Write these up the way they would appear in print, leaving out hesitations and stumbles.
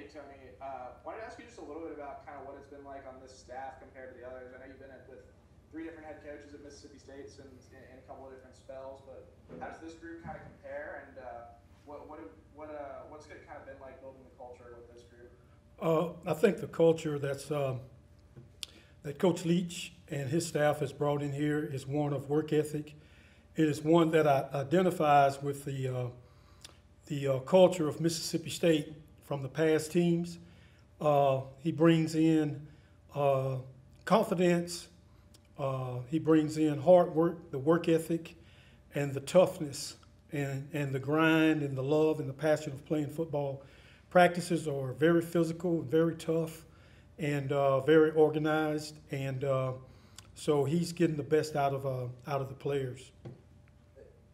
Hey, Tony. Wanted to ask you just a little bit about kind of what it's been like on this staff compared to the others. I know you've been with three different head coaches at Mississippi State since in a couple of different spells, but how does this group kind of compare? And what's it kind of been like building the culture with this group? I think the culture that Coach Leach and his staff has brought in here is one of work ethic. It is one that identifies with the culture of Mississippi State from the past teams. He brings in confidence. He brings in hard work, the work ethic, and the toughness, and the grind, and the love, and the passion of playing football. Practices are very physical, very tough, and very organized, and so he's getting the best out of the players.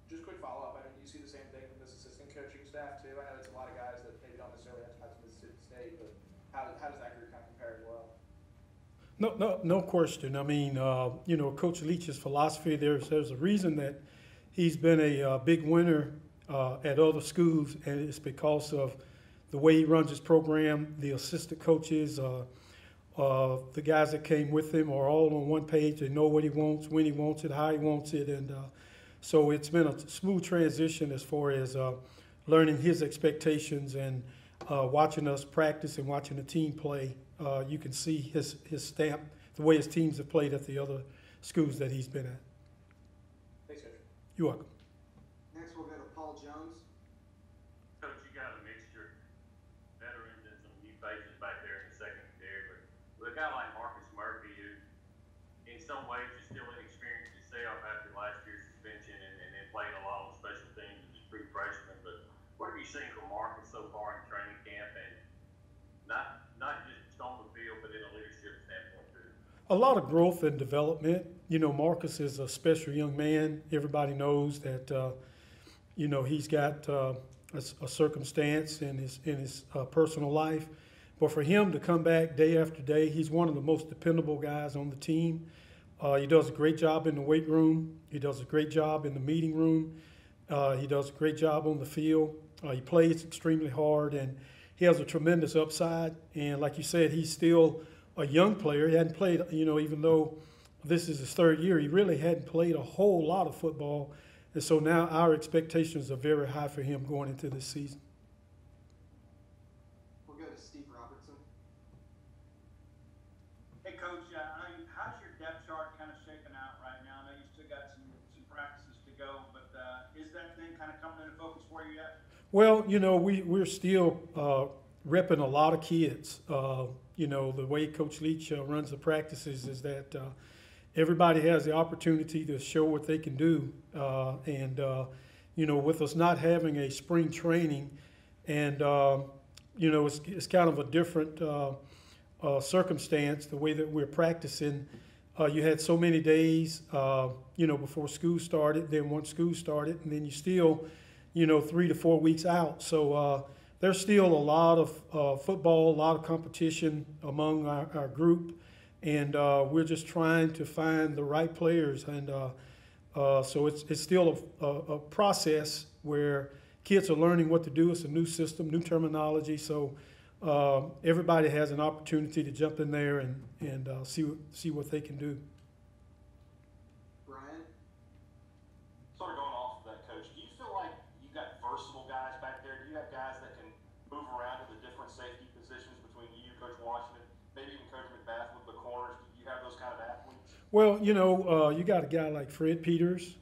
Just quick follow-up. I mean, do you see the same thing from this assistant coaching staff too? I know it's a lot of guys that maybe don't necessarily have ties to Mississippi State, but how does that group kind of compare as well? No question. I mean, Coach Leach's philosophy. There's a reason that he's been a big winner at other schools, and it's because of the way he runs his program. The assistant coaches, the guys that came with him are all on one page. They know what he wants, when he wants it, how he wants it, and so it's been a smooth transition as far as learning his expectations and watching us practice and watching the team play. You can see his stamp, the way his teams have played at the other schools that he's been at. Thanks, Coach. You're welcome. Next, we'll go to Paul Jones. Coach, you got a mixture, veterans and some new faces back there in the secondary, but with a guy like Marcus Murphy, who in some ways is still inexperienced himself after last year's suspension and then playing a lot on special teams as a true freshman. But what have you seen from Marcus so far in training camp, and not just on the field, but in a leadership standpoint too? A lot of growth and development. Marcus is a special young man. Everybody knows that, he's got a circumstance in his personal life. But for him to come back day after day, he's one of the most dependable guys on the team. He does a great job in the weight room. He does a great job in the meeting room. He does a great job on the field. He plays extremely hard, and he has a tremendous upside. And like you said, he's still a young player. He hadn't played, even though this is his third year, he really hadn't played a whole lot of football. And so now our expectations are very high for him going into this season. We'll go to Steve Robertson. Hey, Coach, how's your depth chart kind of shaking out right now? I know you still got some practices to go, but is that thing kind of coming into focus for you yet? Well, we're still repping a lot of kids. The way Coach Leach runs the practices is that everybody has the opportunity to show what they can do. With us not having a spring training and, it's kind of a different circumstance, the way that we're practicing. You had so many days, before school started, then once school started, and then you still, 3 to 4 weeks out. So there's still a lot of football, a lot of competition among our group. And we're just trying to find the right players. And so it's still a process where kids are learning what to do. It's a new system, new terminology. So everybody has an opportunity to jump in there and see what they can do. Brian? Sort of going off of that, Coach, do you feel like you've got versatile guys back there? Do you have guys that can move around to the different safety positions between you, Coach Washington, maybe even Coach McBath with the corners? Do you have those kind of athletes? Well, you got a guy like Fred Peters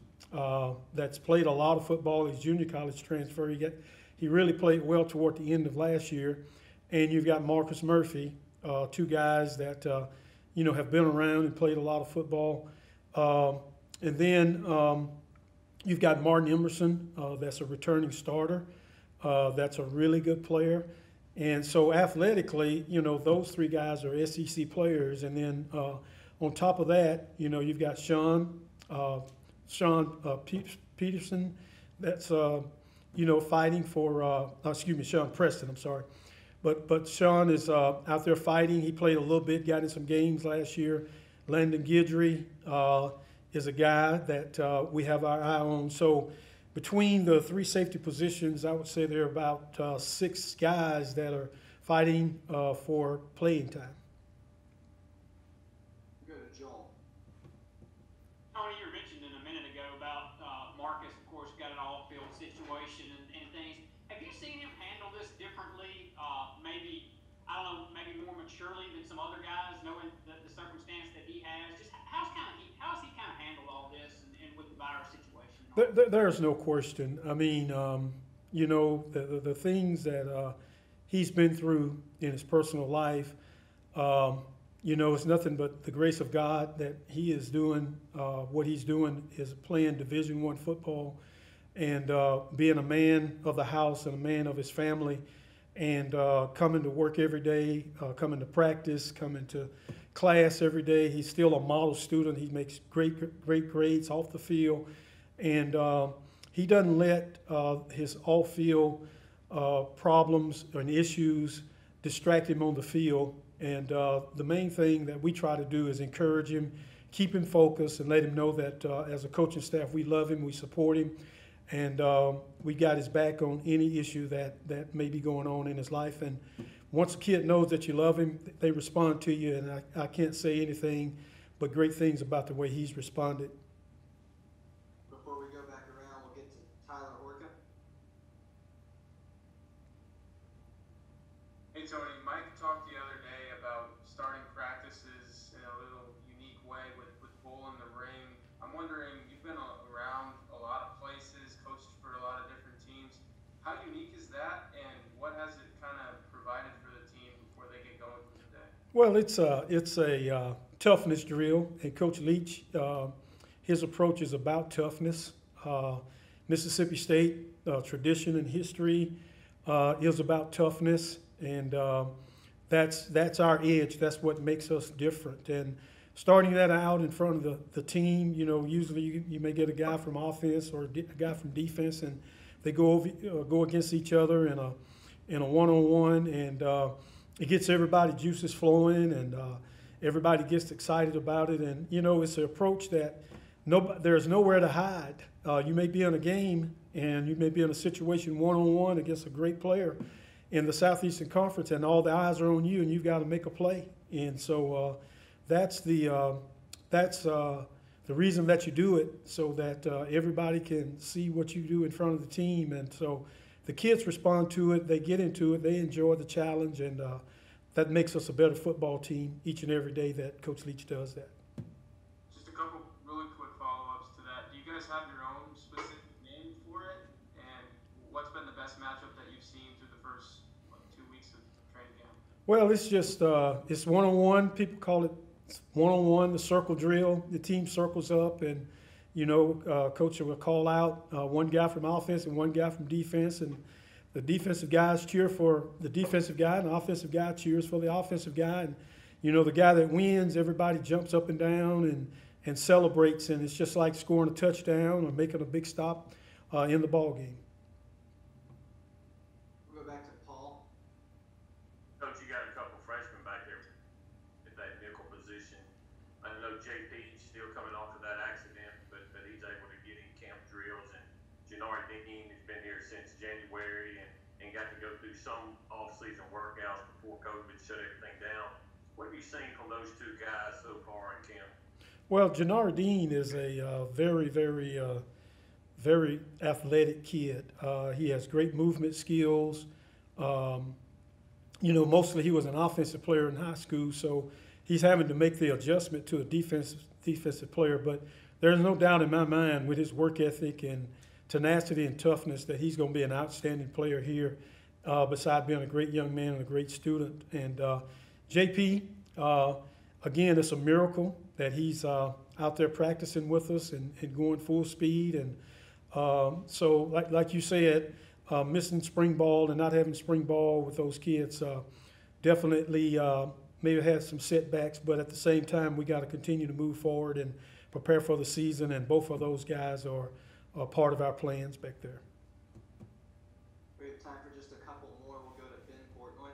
that's played a lot of football. He's junior college transfer. He really played well toward the end of last year. And you've got Marcus Murphy, two guys that, have been around and played a lot of football. And then you've got Martin Emerson, that's a returning starter. That's a really good player. And so athletically, those three guys are SEC players. And then on top of that, you've got Sean Peterson that's, fighting for, Sean Preston, I'm sorry. But Sean is out there fighting. He played a little bit, got in some games last year. Landon Guidry is a guy that we have our eye on. So between the three safety positions, I would say there are about 6 guys that are fighting for playing time. We'll go to Joel. Tony, you were mentioning a minute ago about Marcus, of course, got an off-field situation and things. Have you seen him handle this differently? Maybe, I don't know, maybe more maturely than some other guys, knowing the circumstance that he has. Just how's he kind of handled all this and with the virus situation? There's no question. I mean, you know, the things that he's been through in his personal life, you know, it's nothing but the grace of God that he is doing what he's doing is playing Division I football and being a man of the house and a man of his family and coming to work every day, coming to practice, coming to class every day. He's still a model student. He makes great grades off the field. And he doesn't let his off-field problems and issues distract him on the field. And the main thing that we try to do is encourage him, keep him focused, and let him know that as a coaching staff, we love him, we support him, and we got his back on any issue that may be going on in his life. And once a kid knows that you love him, they respond to you, and I can't say anything but great things about the way he's responded. Before we go back around, we'll get to Tyler Orca. Hey Tony, Mike talked the other day about starting practices in a little unique way with bull in the ring. I'm wondering, you've been around a lot of places, coached for a lot of different teams. How unique is that, and what has it kind of provided for the team before they get going for the day? Well, it's a toughness drill, and Coach Leach, his approach is about toughness. Mississippi State tradition and history is about toughness, and that's our edge. That's what makes us different. And starting that out in front of the team, you know, usually you may get a guy from offense or a guy from defense, and they go against each other in a one-on-one, and it gets everybody juices flowing, and everybody gets excited about it. And you know, it's an approach that there's nowhere to hide. You may be in a game, and you may be in a situation one-on-one against a great player in the Southeastern Conference, and all the eyes are on you, and you've got to make a play. And so that's the reason that you do it, so that everybody can see what you do in front of the team. And so the kids respond to it, they get into it, they enjoy the challenge, and that makes us a better football team each and every day that Coach Leach does that. Just a couple really quick follow-ups to that. Do you guys have your own specific name for it? And what's been the best matchup that you've seen through the first 2 weeks of training camp? Well, it's just it's one-on-one. People call it one-on-one, the circle drill. The team circles up, and you know, coach will call out one guy from offense and one guy from defense, and the defensive guys cheer for the defensive guy, and the offensive guy cheers for the offensive guy. And you know, the guy that wins, everybody jumps up and down and celebrates, and it's just like scoring a touchdown or making a big stop in the ball game. We'll go back to Paul. Coach, you got a couple freshmen back there at that nickel position. I know JP's still coming off of that accident, but he's able to get in camp drills, and Jannard Dean has been here since January and got to go through some off-season workouts before COVID shut everything down. What have you seen from those two guys so far in camp? Well, Jannard Dean is a very athletic kid. He has great movement skills. You know, mostly he was an offensive player in high school, so he's having to make the adjustment to a defensive player. But there's no doubt in my mind, with his work ethic and tenacity and toughness, that he's going to be an outstanding player here, besides being a great young man and a great student. And JP, again, it's a miracle that he's out there practicing with us and going full speed. And so, like you said, missing spring ball and not having spring ball with those kids definitely maybe had some setbacks, but at the same time, we got to continue to move forward and prepare for the season, and both of those guys are part of our plans back there. We have time for just a couple more. We'll go to Ben Portnoy.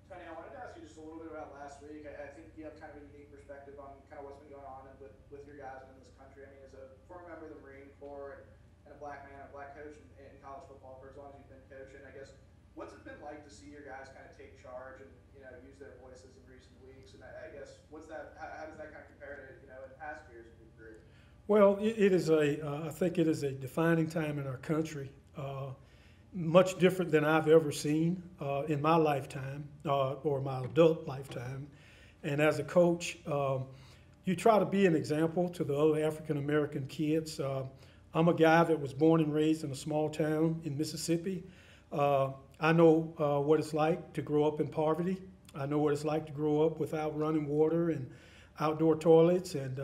Tony, I wanted to ask you just a little bit about last week. I think you have kind of a unique perspective on kind of what's been going on with your guys in this country. I mean, as a former member of the Marine Corps and a black man, a black coach in college football for as long as you've been coaching, I guess, what's it been like to to see your guys kind of take charge and use their voices in recent weeks. And I guess what's that? How does that kind of compare to in past years of your career? Well, it is I think it is a defining time in our country, much different than I've ever seen in my lifetime or my adult lifetime. And as a coach, you try to be an example to the other African American kids. I'm a guy that was born and raised in a small town in Mississippi. I know what it's like to grow up in poverty. I know what it's like to grow up without running water and outdoor toilets, and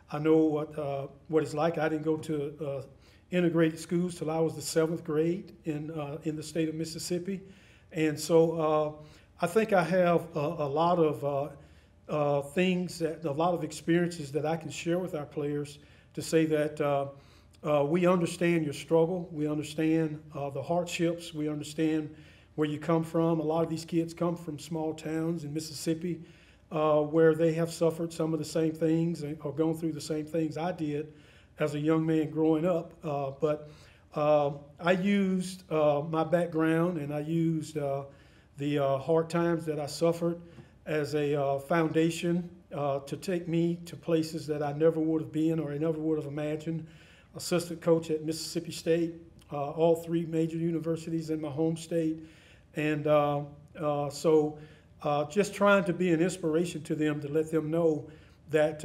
I know what it's like. I didn't go to integrated schools till I was the 7th grade in the state of Mississippi, and so I think I have a lot of things a lot of experiences that I can share with our players to say that we understand your struggle, we understand the hardships, we understand where you come from. A lot of these kids come from small towns in Mississippi where they have suffered some of the same things or gone through the same things I did as a young man growing up. But I used my background and I used the hard times that I suffered as a foundation to take me to places that I never would have been or I never would have imagined. Assistant coach at Mississippi State, all 3 major universities in my home state. And so just trying to be an inspiration to them to let them know that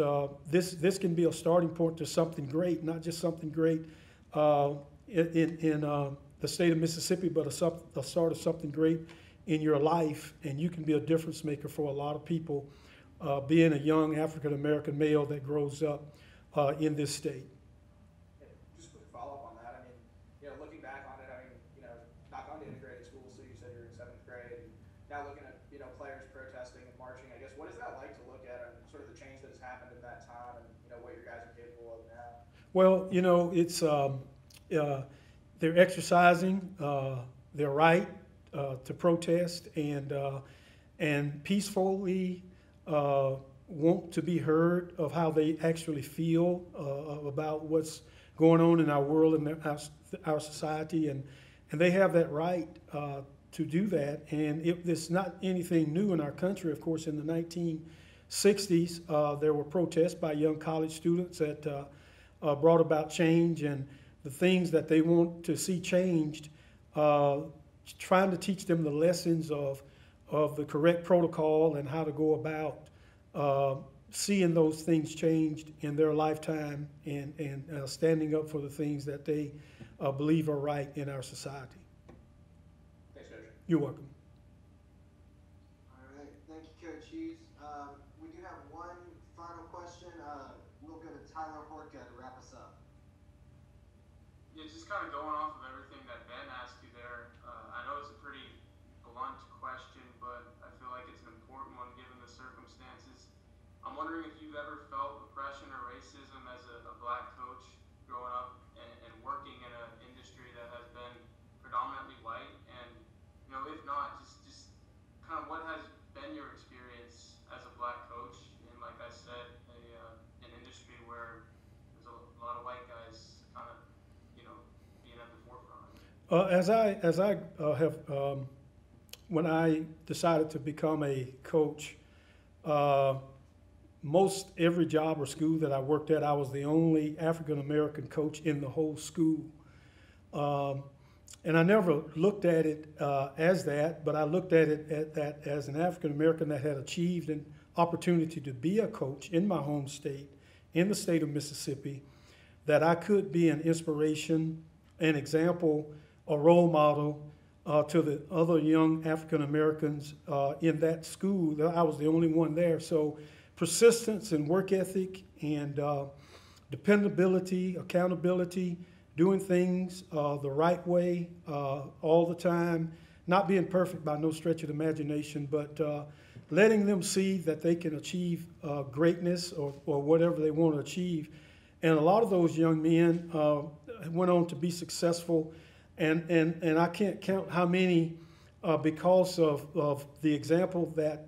this can be a starting point to something great, not just something great in the state of Mississippi, but a start of something great in your life. And you can be a difference maker for a lot of people being a young African-American male that grows up in this state. Just a quick follow-up on that. I mean, looking back on it, I mean, not gone to integrated schools, so you said you're in 7th grade. And now looking at, players protesting and marching, I guess, what is that like to look at and sort of the change that has happened in that time and, what your guys are capable of now? Well, it's they're exercising their right to protest and peacefully want to be heard of how they actually feel about what's going on in our world and our society, and they have that right to do that. And it's not anything new in our country. Of course, in the 1960s, there were protests by young college students that brought about change and the things that they want to see changed, trying to teach them the lessons of the correct protocol and how to go about seeing those things changed in their lifetime and standing up for the things that they believe are right in our society. Thanks, Coach. You're welcome. All right, thank you, Coach Hughes. We do have one final question. We'll go to Tyler Horka to wrap us up. Yeah, just kind of going off of everything that Ben asked you there. I know it's a pretty blunt question, but I feel like it's an important one given the circumstances. I'm wondering if you've ever felt oppression or racism as a black coach growing up and working in an industry that has been predominantly white, and if not, just kind of what has been your experience as a black coach in, like I said, an industry where there's a lot of white guys kind of being at the forefront. As I have when I decided to become a coach, most every job or school that I worked at, I was the only African American coach in the whole school. And I never looked at it as that, but I looked at it as an African American that had achieved an opportunity to be a coach in my home state, in the state of Mississippi, that I could be an inspiration, an example, a role model to the other young African Americans in that school. I was the only one there. So persistence and work ethic and dependability, accountability, doing things the right way all the time, not being perfect by no stretch of the imagination, but letting them see that they can achieve greatness or whatever they want to achieve. And a lot of those young men went on to be successful, and I can't count how many, because of the example that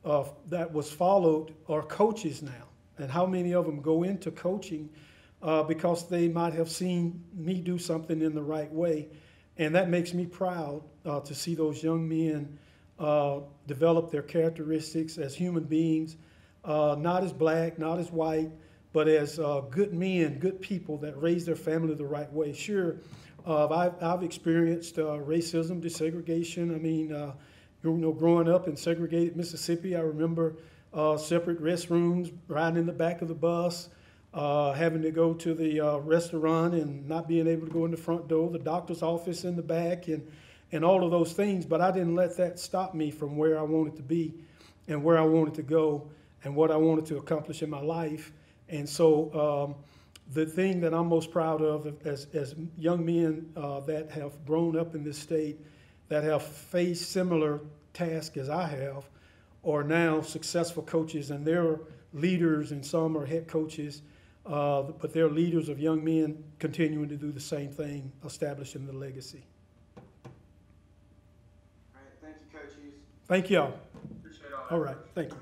was followed, are coaches now, and how many of them go into coaching because they might have seen me do something in the right way. And that makes me proud to see those young men develop their characteristics as human beings, not as black, not as white, but as good men, good people that raise their family the right way. Sure, I've experienced racism, desegregation. I mean, growing up in segregated Mississippi, I remember separate restrooms, riding in the back of the bus, having to go to the restaurant and not being able to go in the front door, the doctor's office in the back, and all of those things. But I didn't let that stop me from where I wanted to be and where I wanted to go and what I wanted to accomplish in my life. And so the thing that I'm most proud of as young men that have grown up in this state, that have faced similar tasks as I have, are now successful coaches, and they're leaders, and some are head coaches, but they're leaders of young men continuing to do the same thing, establishing the legacy. All right, thank you, Coach Hughes. Thank y'all. Appreciate all that. All right, thank you.